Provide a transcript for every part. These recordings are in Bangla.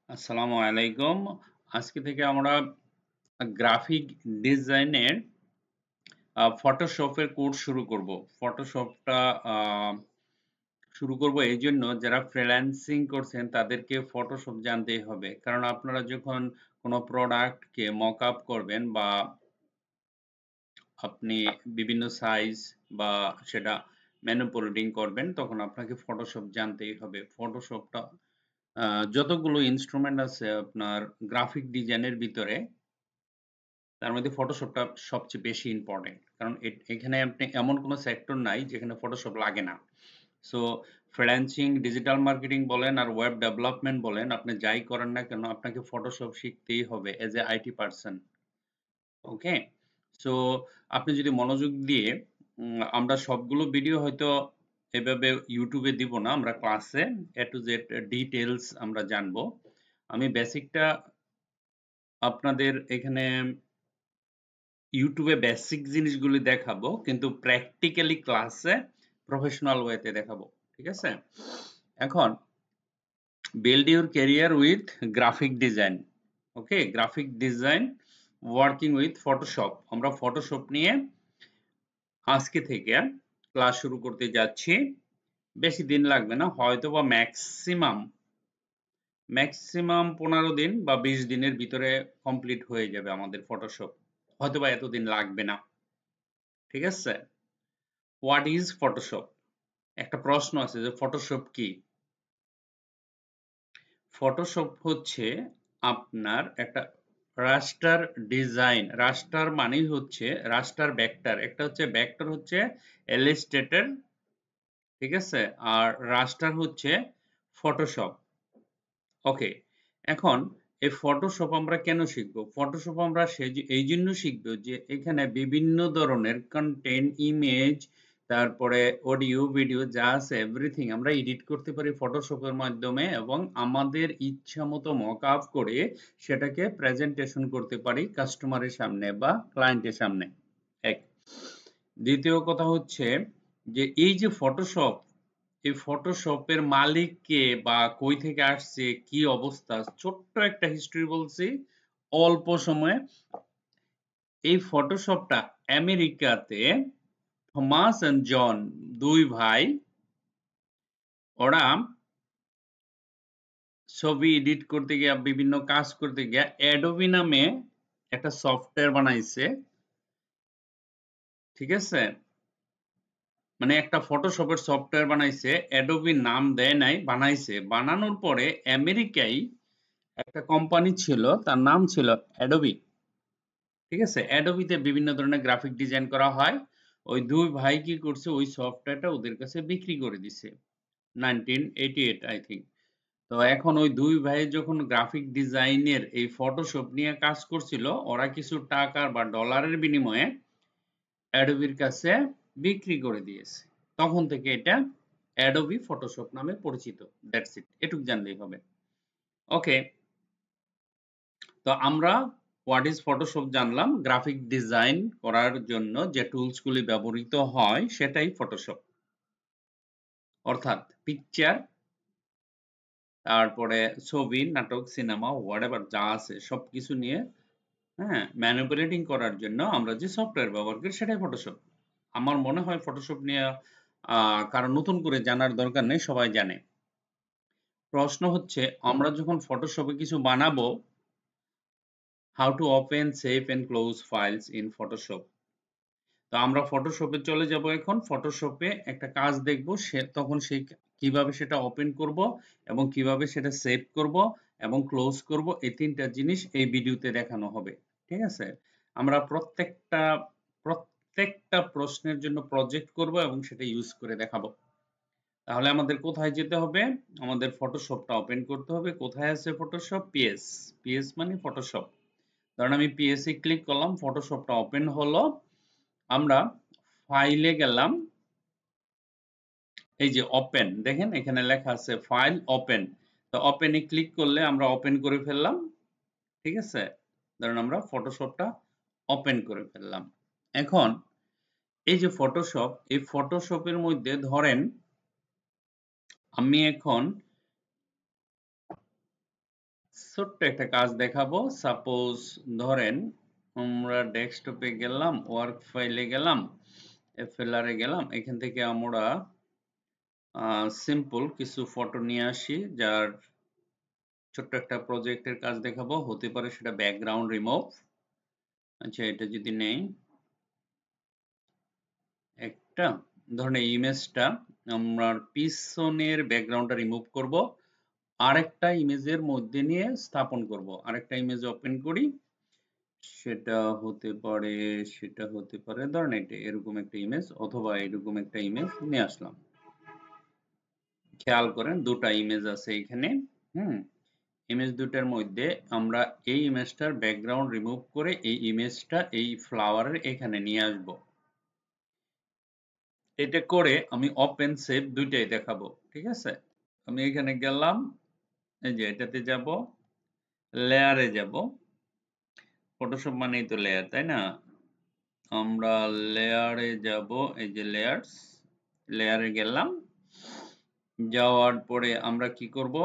আসসালামু আলাইকুম। আজকে থেকে আমরা গ্রাফিক ডিজাইনের ফটোশপের কোর্স শুরু করব। ফটোশপটা আ শুরু করব এইজন্য যারা ফ্রিল্যান্সিং করছেন তাদেরকে ফটোশপ জানতেই হবে। কারণ আপনারা যখন কোনো প্রোডাক্টকে মক আপ করবেন বা আপনি বিভিন্ন সাইজ বা সেটা ম্যানিপুলেটিং করবেন তখন আপনাকে ফটোশপ জানতেই হবে। ফটোশপটা যতগুলো ইন্সট্রুমেন্ট আছে আপনার গ্রাফিক ডিজাইনের ভিতরে তার মধ্যে ফটোশপটা সবচেয়ে বেশি ইম্পোর্টেন্ট। কারণ এখানে আপনি এমন কোনো সেক্টর নাই যেখানে ফটোশপ লাগে না। সো ফ্রিল্যান্সিং, ডিজিটাল মার্কেটিং বলেন আর ওয়েব ডেভেলপমেন্ট বলেন, আপনি যাই করেন না কেন আপনাকে ফটোশপ শিখতেই হবে as a IT person. Okay? So আপনি যদি মনোযোগ দিয়ে আমরা সবগুলো ভিডিও হয়তো এভাবে YouTube এ দিব না। আমরা ক্লাসে A to Z ডিটেইলস আমরা জানবো। আমি বেসিকটা আপনাদের এখানে YouTube এ বেসিক জিনিসগুলি দেখাবো কিন্তু প্র্যাকটিক্যালি ক্লাসে প্রফেশনাল ওয়েতে দেখাবো। ঠিক আছে? এখন build your career with graphic design. Okay? Graphic design working with Photoshop. আমরা ফটোশপ নিয়ে আজকে থেকে ক্লাস শুরু করতে যাচ্ছি। বেশি দিন লাগবে না, হয়তোবা ম্যাক্সিমাম 15 দিন বা 20 দিনের ভিতরে কমপ্লিট হয়ে যাবে আমাদের ফটোশপ। হয়তোবা এতদিন লাগবে না। ঠিক আছে? What is Photoshop? একটা প্রশ্ন আছে যে ফটোশপ কি? ফটোশপ হচ্ছে আপনার একটা রাস্টার ডিজাইন। রাস্টার মানেই হচ্ছে রাস্টার ভেক্টর। একটা হচ্ছে ভেক্টর হচ্ছে ইলাস্ট্রেটর, ঠিক আছে? আর রাস্টার হচ্ছে ফটোশপ। ওকে, এখন এই ফটোশপ আমরা কেন শিখবো? ফটোশপ আমরা এই জন্য শিখবো যে এখানে বিভিন্ন ধরনের কন্টেন্ট, ইমেজ, তারপরে অডিও, ভিডিও যা আছে এভরিথিং আমরা এডিট করতে পারি ফটোশপের মাধ্যমে এবং আমাদের ইচ্ছা মতো মক আপ করে সেটাকে প্রেজেন্টেশন করতে পারি কাস্টমারের সামনে বা ক্লায়েন্টের সামনে। এক, দ্বিতীয় কথা হচ্ছে যে এই যে ফটোশপ, এই ফটোশপের মালিক কে বা কই থেকে আসছে, কি অবস্থা, ছোট্ট একটা হিস্ট্রি বলছি অল্প সময়ে। এই ফটোশপটা আমেরিকাতে থমাস এন্ড জন, দুই ভাই, ওরা ছবি এডিট করতে গিয়া বিভিন্ন কাজ করতে গিয়া অ্যাডোবি নামে একটা সফটওয়্যার বানাইছে। ঠিক আছে? মানে একটা ফটোশপের সফটওয়্যার বানাইছে, অ্যাডোবি নাম দেয় নাই, বানাইছে। বানানোর পরে আমেরিকায় একটা কোম্পানি ছিল, তার নাম ছিল অ্যাডোবি। ঠিক আছে? অ্যাডোবিতে বিভিন্ন ধরনের গ্রাফিক ডিজাইন করা হয়। ওই দুই ভাই কি করছে, ওই সফটওয়্যারটা ওদের কাছে বিক্রি করে দিছে 1988 আই থিংক। তো এখন ওই দুই ভাই যখন গ্রাফিক ডিজাইনের এই ফটোশপ নিয়ে কাজ করছিল, ওরা কিছু টাকা বা ডলারের বিনিময়ে অ্যাডোবির কাছে বিক্রি করে দিয়েছে। তখন থেকে এটা অ্যাডোবি ফটোশপ নামে পরিচিত। That's it. এটুক জানলেই হবে। ওকে, তো আমরা হোয়াট ইজ ফটোশপ জানলাম। গ্রাফিক ডিজাইন করার জন্য যে টুলস গুলি ব্যবহৃত হয় সেটাই ফটোশপ। অর্থাৎ পিকচার, তারপরে ছবি, নাটক, সিনেমা, হোয়াটএভার যা আছে সবকিছু নিয়ে ম্যানিপুলেটিং করার জন্য আমরা যে সফটওয়্যার ব্যবহার করি সেটাই ফটোশপ। আমার মনে হয় ফটোশপ নিয়ে কারো নতুন করে জানার দরকার নেই, সবাই জানে। প্রশ্ন হচ্ছে আমরা যখন ফটোশপে কিছু বানাবো, how to open, save and close files in Photoshop. তো আমরা ফটোশপে চলে যাব। এখন ফটোশপে একটা কাজ দেখব, তখন সেই কিভাবে সেটা ওপেন করব এবং কিভাবে সেটা সেভ করব এবং ক্লোজ করব, এই তিনটা জিনিস এই ভিডিওতে দেখানো হবে। ঠিক আছে? আমরা প্রত্যেকটা প্রশ্নের জন্য প্রজেক্ট করব এবং সেটা ইউজ করে দেখাবো। তাহলে আমাদের কোথায় যেতে হবে? আমাদের ফটোশপটা ওপেন করতে হবে। কোথায় আছে ফটোশপ? পিএস। পিএস মানে ফটোশপ। ধরেন আমি পিএস এ ক্লিক করলাম, ফটোশপটা ওপেন হলো। আমরা ফাইলে গেলাম, এই যে ওপেন, দেখেন এখানে লেখা আছে ফাইল ওপেন। তো ওপেনে ক্লিক করলে আমরা ওপেন করে ফেললাম। ঠিক আছে? ধরেন আমরা ফটোশপটা ওপেন করে ফেললাম। এখন এই যে ফটোশপ, এই ফটোশপের মধ্যে ধরেন আমি এখন ছোট্ট একটা কাজ দেখাবো। সাপোজ ধরেন আমরা ডেস্কটপে গেলাম, ওয়ার্ক ফাইলে গেলাম, এফএলআর এ গেলাম। এখান থেকে আমরা সিম্পল কিছু ফটো নিয়ে আসি, যার ছোট্ট একটা প্রজেক্টের কাজ দেখাবো। হতে পারে সেটা ব্যাকগ্রাউন্ড রিমুভ। আচ্ছা, এটা যদি নেই একটা, ধরেন এই ইমেজটা আমরা পিছনের ব্যাকগ্রাউন্ডটা রিমুভ করব, আরেকটা ইমেজের মধ্যে নিয়ে স্থাপন করব। আরেকটা ইমেজ ওপেন করি, সেটা হতে পারে ধরেন এটা এরকম একটা ইমেজ, অথবা এরকম একটা ইমেজ নিয়ে আসলাম। খেয়াল করেন দুটা ইমেজ আছে এখানে। হুম, ইমেজ দুটার মধ্যে আমরা এই ইমেজটার ব্যাকগ্রাউন্ড রিমুভ করে এই ইমেজটা এই ফ্লাওয়ারের এখানে নিয়ে আসব। এটা করে আমি ওপেন সেভ দুইটাই দেখাবো। ঠিক আছে, আমি এখানে গেলাম, এই যে এটাতে যাব, লেয়ারে যাব। ফটোশপ মানেই তো লেয়ার, তাই না? আমরা লেয়ারে যাব, এই যে লেয়ার্স, লেয়ারে গেলাম। যাওয়ার পরে আমরা কি করব,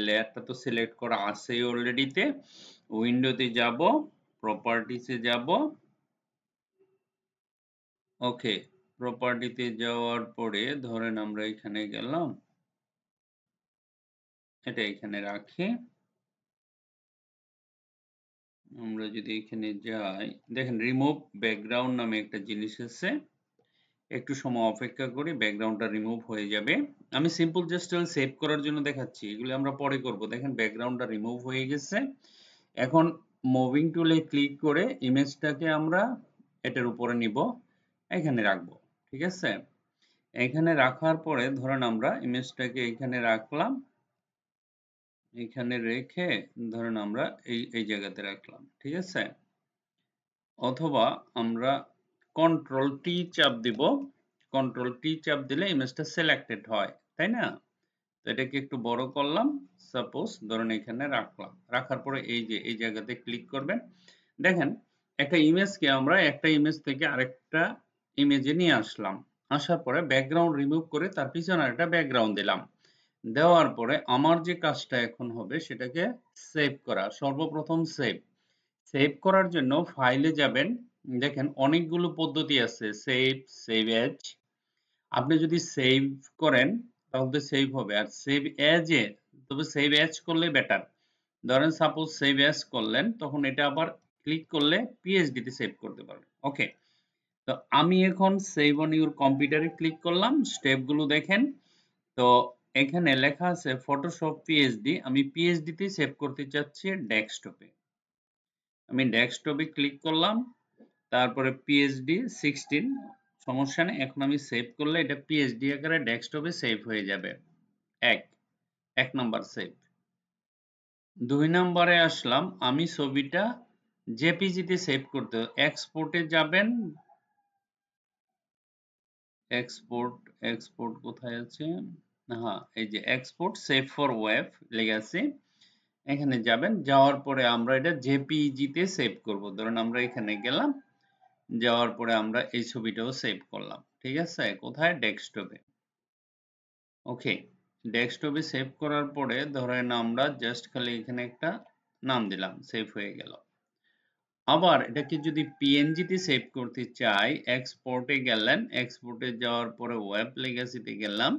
লেয়ারটা তো সিলেক্ট করা আছেই অলরেডিতে। উইন্ডোতে যাব, প্রপার্টিসে যাব। ওকে, প্রপার্টিতে যাওয়ার পরে ধরেন আমরা এখানে গেলাম, এটা এখানে রাখি। আমরা যদি এখানে যাই, দেখেন রিমুভ ব্যাকগ্রাউন্ড নামে একটা জিনিস আছে। একটু সময় অপেক্ষা করি, ব্যাকগ্রাউন্ডটা রিমুভ হয়ে যাবে। আমি সিম্পল জাস্ট সেভ করার জন্য দেখাচ্ছি, এগুলো আমরা পরে করব। দেখেন ব্যাকগ্রাউন্ডটা রিমুভ হয়ে গেছে। এখন মুভিং টুলে ক্লিক করে ইমেজটাকে আমরা এটার উপরে নিব, এখানে রাখবো। ঠিক আছে, এখানে রাখার পরে ধরেন আমরা ইমেজটাকে এখানে রাখলাম, এখানে রেখে ধরেন আমরা এই জায়গাতে রাখলাম। ঠিক আছে, অথবা আমরা কন্ট্রোল টি চাপ দিব। কন্ট্রোল টি চাপ দিলে ইমেজটা সিলেক্টেড হয়, তাই না? তো এটাকে একটু বড় করলাম, সাপোজ ধরুন এখানে রাখলাম। রাখার পরে এই যে এই জায়গাতে ক্লিক করবেন। দেখেন একটা ইমেজকে আমরা একটা ইমেজ থেকে আরেকটা ইমেজে নিয়ে আসলাম। আসার পরে ব্যাকগ্রাউন্ড রিমুভ করে তার পিছনে একটা ব্যাকগ্রাউন্ড দিলাম। দেওয়ার পরে আমার যে কাজটা এখন হবে সেটাকে সেভ করা। সর্বপ্রথম সেভ। সেভ করার জন্য ফাইলে যাবেন। দেখেন অনেকগুলো পদ্ধতি আছে, সেভ, সেভ এজ। আপনি যদি সেভ করেন তাহলে সেভ হবে, আর সেভ এজ এ, তবে সেভ এজ করলে বেটার। ধরেন সাপোজ সেভ এজ করলেন, তখন এটা আবার ক্লিক করলে পিএইচডি তে সেভ করতে পারবেন। ওকে, তো আমি এখন সেভ অন ইউর কম্পিউটারে ক্লিক করলাম। স্টেপগুলো দেখেন। তো এখানে লেখা আছে ফটোশপ পিএইচডি, আমি পিএইচডি তে সেভ করতে চাচ্ছি ডেস্কটপে। আমি ডেস্কটপে ক্লিক করলাম, তারপরে পিএইচডি 16, সমস্যা নেই। এখন আমি সেভ করলে এটা পিএইচডি আকারে ডেস্কটপে সেভ হয়ে যাবে। এক নাম্বার সেভ। 2 নম্বরে আসলাম, আমি ছবিটা জেপিজি তে সেভ করতে, এক্সপোর্টে যাবেন। এক্সপোর্ট কোথায় আছে? হ্যাঁ, এই যে এক্সপোর্ট সেভ ফর ওয়েব লেখা আছে, এখানে যাবেন। যাওয়ার পরে আমরা এটা জেপিইজি তে সেভ করব। ধরুন আমরা এখানে গেলাম, যাওয়ার পরে আমরা এই ছবিটাও সেভ করলাম। ঠিক আছে, কোথায়? ডেস্কটপে। ওকে, ডেস্কটপে সেভ করার পরে ধরেন আমরা জাস্ট খালি এখানে একটা নাম দিলাম, সেভ হয়ে গেল। আবার এটাকে যদি পিএনজি তে সেভ করতে চাই, এক্সপোর্টে গেলেন, এক্সপোর্টে যাওয়ার পরে ওয়েব লেগাসিতে গেলাম।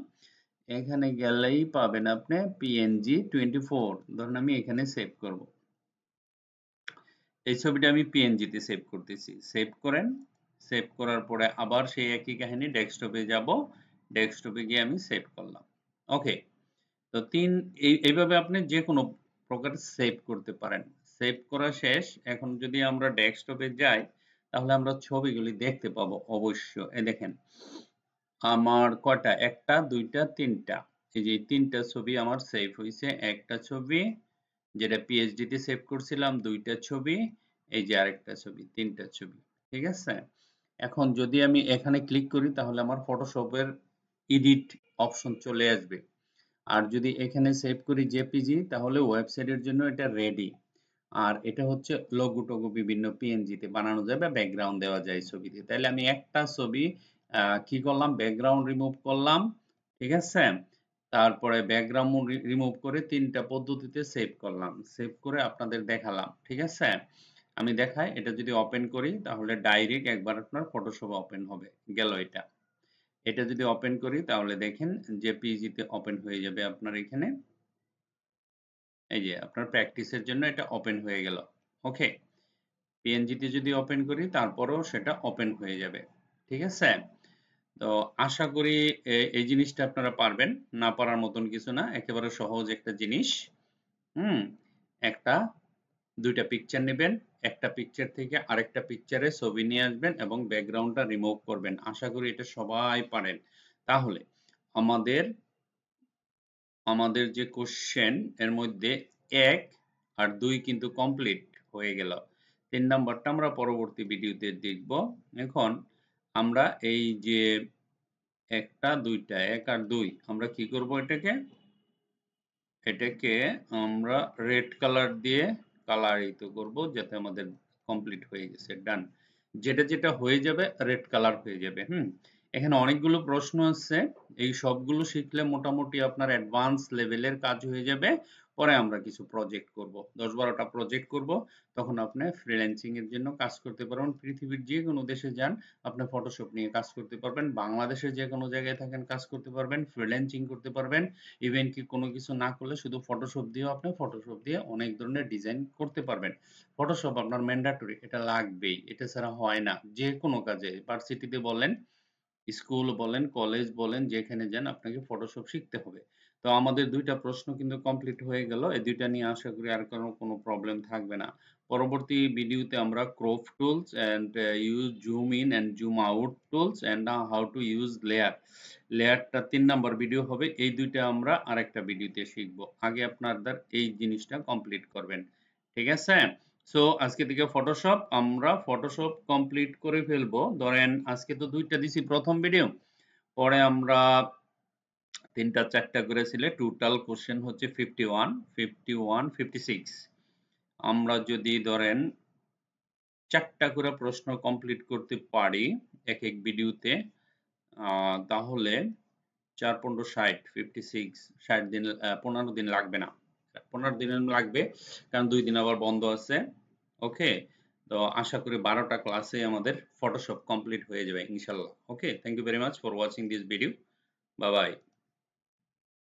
এখানে গেলেই পাবেন আপনি পিএনজি 24। ধরুন আমি এখানে সেভ করব, এই ছবিটা আমি পিএনজি তে সেভ করতেছি। সেভ করেন। সেভ করার পরে আবার সেই একই কাহিনী, ডেস্কটপে যাব। ডেস্কটপে গিয়ে আমি সেভ করলাম। ওকে, তো এইভাবে আপনি যে কোনো প্রকার সেভ করতে পারেন। সেভ করা শেষ। এখন যদি আমরা ডেস্কটপে যাই, তাহলে আমরা ছবিগুলি দেখতে পাবো অবশ্য। এই দেখেন আমার কয়টা, একটা, দুইটা, তিনটা। এই যে তিনটা ছবি আমার সেভ হয়েছে। একটা ছবি যেটা পিএইচডি তে সেভ করছিলাম, দুইটা ছবি, এই যে আরেকটা ছবি, তিনটা ছবি। ঠিক আছে, এখন যদি আমি এখানে ক্লিক করি তাহলে আমার ফটোশপের এডিট অপশন চলে আসবে। আর যদি এখানে সেভ করি জেপিজি, তাহলে ওয়েবসাইটের জন্য এটা রেডি। আর এটা হচ্ছে লোগো টোগো বিভিন্ন পিএনজি তে বানানো যায় বা ব্যাকগ্রাউন্ড দেওয়া যায় ছবিতে। তাহলে আমি একটা ছবি কি করলাম, ব্যাকগ্রাউন্ড রিমুভ করলাম। ঠিক আছে, তারপরে ব্যাকগ্রাউন্ড রিমুভ করে ৩ টা পদ্ধতিতে সেভ করলাম। সেভ করে আপনাদের দেখালাম। ঠিক আছে? আমি দেখাই, এটা যদি ওপেন করি তাহলে ডাইরেক্ট একবার আপনার ফটোশপ ওপেন হবে। গেল এটা। এটা যদি ওপেন করি তাহলে দেখেন জেপিইজি-তে ওপেন হয়ে যাবে আপনার এখানে। এই যে আপনার প্র্যাকটিসের জন্য এটা ওপেন হয়ে গেল। ওকে? পিএনজি-তে যদি ওপেন করি তারপরেও সেটা ওপেন হয়ে যাবে। ঠিক আছে? তো আশা করি এই জিনিসটা আপনারা পারবেন। না পারার মতন কিছু না। একেবারে সহজ একটা জিনিস। হুম? একটা ২ টা পিকচার নিবেন। একটা পিকচার থেকে আরেকটা পিকচারে ছবি নিয়ে আসবেন এবং ব্যাকগ্রাউন্ডটা রিমুভ করবেন। আশা করি এটা সবাই পারেন। তাহলে আমাদের আমাদের যে কোশ্চেন এর মধ্যে ১ আর ২ কিন্তু কমপ্লিট হয়ে গেল। ৩ নাম্বারটা আমরা পরবর্তী ভিডিওতে দেখব। এখন আমরা এই যে ১ টা ২ টা ১ আর ২ আমরা কি করব এটাকে? এটাকে আমরা রেড কালার দিয়ে কালারিত করব যাতে আমাদের কমপ্লিট হয়ে গেছে। ডান। যেটা হয়ে যাবে রেড কালার হয়ে যাবে। এখানে অনেকগুলো প্রশ্ন আছে। এই সবগুলো শিখলে মোটামুটি আপনার অ্যাডভান্স লেভেলের কাজ হয়ে যাবে। পরে আমরা কিছু প্রজেক্ট করব। ১০-১২ টা প্রজেক্ট করব। তখন আপনি ফ্রিল্যান্সিং এর জন্য কাজ করতে পারবেন। পৃথিবীর যেকোনো দেশে যান, আপনি ফটোশপ নিয়ে কাজ করতে পারবেন। বাংলাদেশের যেকোনো জায়গায় থাকেন কাজ করতে পারবেন। ফ্রিল্যান্সিং করতে পারবেন। ইভেন কি কোনো কিছু না করলে শুধু ফটোশপ দিয়েও আপনি ফটোশপ দিয়ে অনেক ধরনের ডিজাইন করতে পারবেন। ফটোশপ আপনার ম্যান্ডেটরি, এটা লাগবেই। এটা ছাড়া হয় না। যেকোনো কাজে ভার্সিটিতে বলেন, স্কুল বলেন, কলেজ বলেন, যেখানে যান আপনাকে ফটোশপ শিখতে হবে। তো আমাদের ২ টা প্রশ্ন কিন্তু কমপ্লিট হয়ে গেল। এই ২ টা নিয়ে আশা করি আর কোনো প্রবলেম থাকবে না। পরবর্তী ভিডিওতে আমরা crop tools and use zoom in and zoom out tools and how to use layer. লেয়ারটা ৩ নাম্বার ভিডিও হবে। এই ২ টা আমরা আরেকটা ভিডিওতে শিখব। আগে আপনাদের এই জিনিসটা কমপ্লিট করবেন। ঠিক আছে? সো আজকে থেকে ফটোশপ আমরা ফটোশপ কমপ্লিট করে ফেলবো। ধরেন আজকে তো ২ টা দিছি প্রথম ভিডিও। পরে আমরা ৩ টা ৪ টা করে ছিলে টোটাল কোশ্চেন হচ্ছে 51, 51, 56 আমরা যদি ধরেন ৪ টা করে প্রশ্ন কমপ্লিট করতে পারি এক ভিডিওতে তাহলে ৪-৫ ৬০ 56 ৬০ দিন ১৫ দিন লাগবে না। ১৫ দিন লাগবে কারণ ২ দিন আবার বন্ধ আছে। ওকে? তো আশা করি ১২ টা ক্লাসে আমাদের ফটোশপ কমপ্লিট হয়ে যাবে ইনশাআল্লাহ। Okay? Thank you very much for watching this video. Bye by.